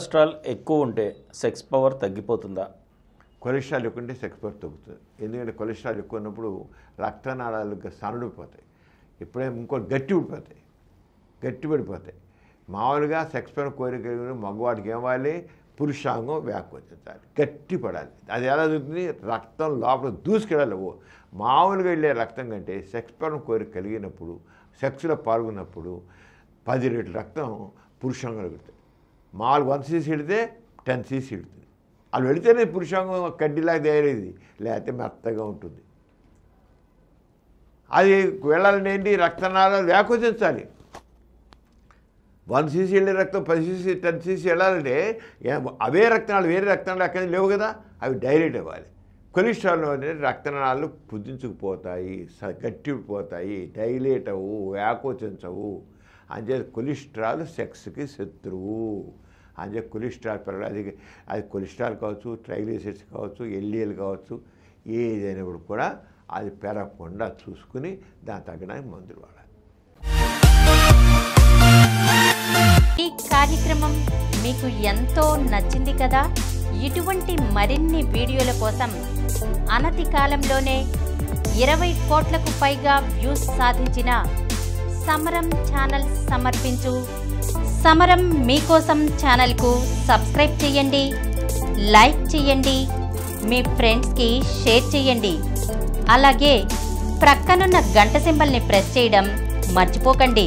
Cholesterol ఎక్కువ ఉంటే sex power తగ్గిపోతుందా? Cholesterol ఎక్కువ ఉంటే సెక్స్ పవర్ తగ్గుతుంది. ఎందుకంటే కొలెస్ట్రాల్ ఎక్కువ ఉన్నప్పుడు రక్తనాళాలు సన్నడిపోతాయి, ఎప్పుడైనా ఇంకోటి గట్టి పడిపోతాయి. మామూలుగా సెక్స్ పవర్ కోరిక మగవాడికి ఏమాలి, పురుషాంగం వ్యాకోచించాలి, గట్టి పడాలి. అది ఎలా జరుగుతుంది? రక్తం లోపల దూసుకెళ్ళాలి. మామూలుగా వెళ్ళే రక్తం కంటే సెక్స్ పవర్ కోరిక కలిగినప్పుడు, సెక్స్లో పాల్గొన్నప్పుడు 10 లీటర్ల రక్తం పురుషాంగంలో పెడుతుంది. మామూలు 1 cc వెళితే 10 cc వెళుతుంది. వాళ్ళు వెళితేనే పురుషాంగం కడ్డీలాగా తయారైంది, లేకపోతే మెత్తగా ఉంటుంది. అది వెళ్ళాలని ఏంటి? రక్తనాళాలు వ్యాకోచించాలి. 1 cc వెళ్ళే రక్తం 10 cc 10 cc వెళ్ళాలంటే అవే రక్తనాళాలు వేరే రక్తనాళాలు ఎక్కడ లేవు కదా, అవి డైలేట్ అవ్వాలి. కొలెస్ట్రాల్ అనేది రక్తనాళాలు పుదించుకుపోతాయి, గట్టిపోతాయి, డైలేట్ అవ్వు, వ్యాకోచించవు. అంచేది కొలెస్ట్రాల్ సెక్స్కి శత్రువు. అంతే కొలెస్ట్రాల్ పెరగాలి. అది కొలెస్ట్రాల్ కావచ్చు, ట్రైగ్లిసరైడ్స్ కావచ్చు, ఎల్డిఎల్ కావచ్చు, ఏదైనప్పుడు కూడా అది పెరగకుండా చూసుకుని దాని తగ్గడానికి మందులు వాడాలి. ఈ కార్యక్రమం మీకు ఎంతో నచ్చింది కదా. ఇటువంటి మరిన్ని వీడియోల కోసం అనతి కాలంలోనే 20 కోట్లకు పైగా వ్యూస్ సాధించిన సమరం ఛానల్ సమర్పించు సమరం మీకోసం ఛానల్కు సబ్స్క్రైబ్ చేయండి, లైక్ చేయండి, మీ ఫ్రెండ్స్కి షేర్ చేయండి. అలాగే ప్రక్కనున్న గంట సింబల్ని ప్రెస్ చేయడం మర్చిపోకండి.